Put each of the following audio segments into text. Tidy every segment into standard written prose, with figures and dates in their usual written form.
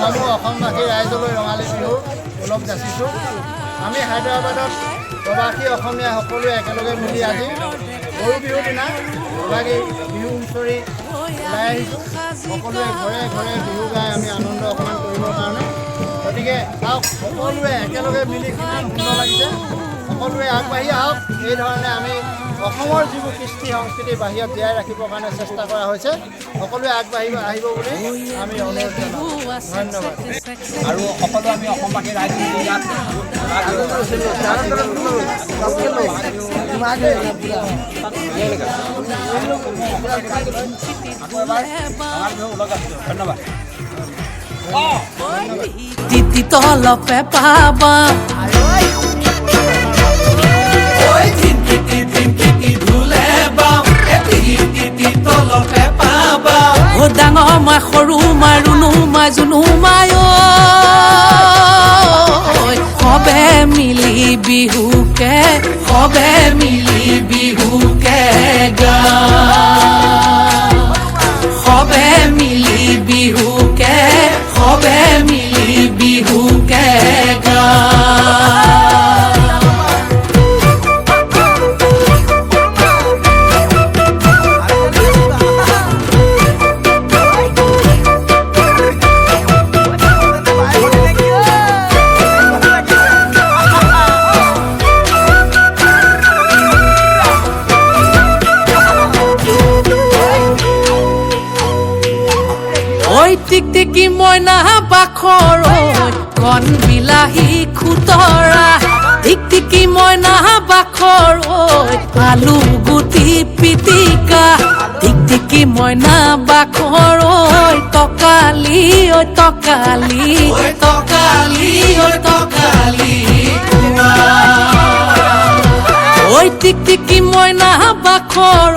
সমূহ অসমবাসী ৰাইজলৈ ৰঙালী বিহু ওলগ যাচিছোঁ। আমি হায়দৰাবাদত প্ৰবাসী অসমীয়া সকলোৱে একেলগে মিলি আজি গৰু বিহুৰ দিনা এভাগি বিহু হুঁচৰি ওলাই আহিছোঁ। সকলোৱে ঘৰে ঘৰে বিহু গাই আমি আনন্দ অকণমান কৰিবৰ কাৰণে। গতিকে আহক সকলোৱে একেলগে মিলি কিমান সুন্দৰ লাগিছে। সকলোৱে আগবাঢ়ি আহক। এইধৰণে আমি অসমৰ যিবোৰ কৃষ্টি সংস্কৃতি বাহিৰত জীয়াই ৰাখিবৰ কাৰণে চেষ্টা কৰা হৈছে। সকলোৱে আগবাঢ়িব আহিব বুলি আমি অনুৰোধ জনাওঁ। ধন্যবাদ। আৰু সকলো আমি অসমবাসী ৰাইজ মিলি ইয়াত ধন্যবাদ। তিতি তলপে পাবা ডাঙৰ মা সৰু মা ৰুণু মা জুনু মায় সবে মিলি বিহুকে সবে মিলি বিহুকে গা সবে মিলি বিহুকে সবে মিলি বিহুকে গা টিকটিকি মইনা বাখৰ কণ বিলাহী খুতৰা টিকটিকি মইনা বাখৰ আলু গুটি পিটিকা টিকটিকি মইনা বাখৰ তকালি তকালি তকালি তকালি ঐ টিকটিকি মইনা বাখৰ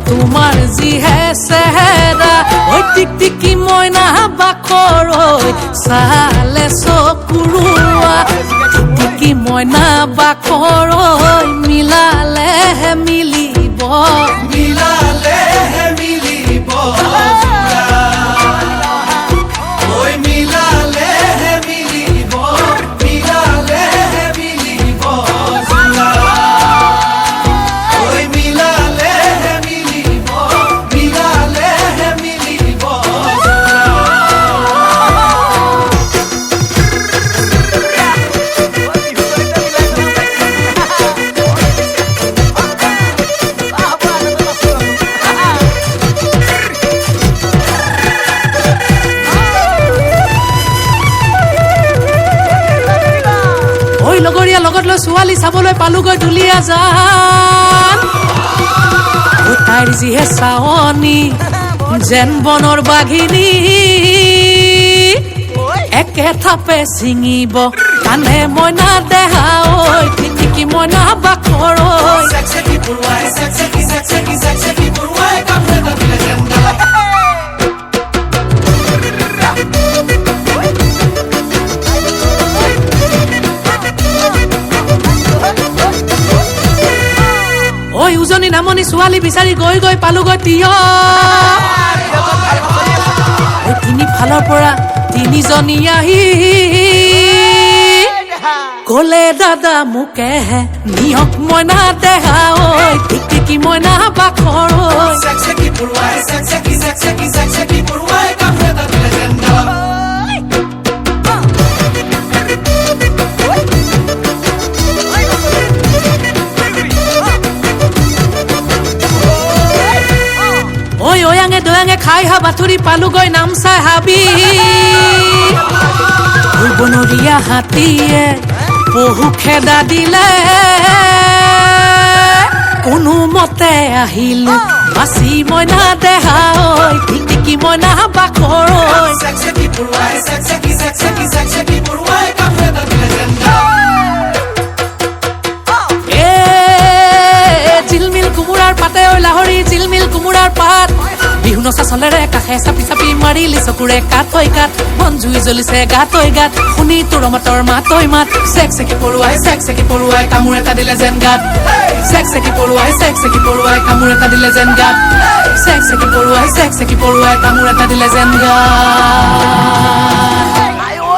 তোমাৰ যিহে চেহেৰা ঐ টিকটিকি মইনা বাখৰ চালে চকুৰুৱা টিকটিকি মইনা বাখৰ মিলালেহে মিলিব মিলালেহে মিলিব ঐ মিলালেহে মিলিব মিলালেহে মিলিব লগৰীয়া লগত লৈ ছোৱালী চাবলৈ পালোগৈ দুলীয়া জান তাইৰ যিহে চাৱনী যেন বনৰ বাঘিনী একে থাপে ছিঙিব কানে মইনা দেহা ঐ টিকটিকি মইনা বাখৰ উজনি নামনি ছোৱালী বিচাৰি গৈ গৈ পালোগৈ তিয় তিনি ফালৰ পৰা তিনিজনী আহি কলে দাদা মোকেহে নিয়ক মইনা দেহা ঐ টিকটিকি মইনা বাখৰ দয়াঙে খাই হা বাথুৰি পালোগৈ নামচাই হাবি বনৰীয়া হাতীয়ে বহু খেদা দিলে কোনো মতে আহিলো বাচি মইনা দেহা ঐ টিকটিকি মইনা বাখৰ জিলমিল কোমোৰাৰ পাতে ঐ লাহৰি জিলমিল কোমোৰাৰ পাত বিহু নচা চলেৰে কাষে চাপি চাপি মাৰিলি চকুৰে কাঠৈ কাঠ মন জুই জ্বলিছে গাতৈ গাত শুনি তোৰ মাতৰ মাতৈ মাত চেক চেকি পৰুৱাই কামোৰ এটা দিলে যেন গাত চেক চেকি পৰুৱাই কামোৰ এটা দিলে যেন গাত চেক চেকি পৰুৱাই কামোৰ এটা দিলে যেন গাত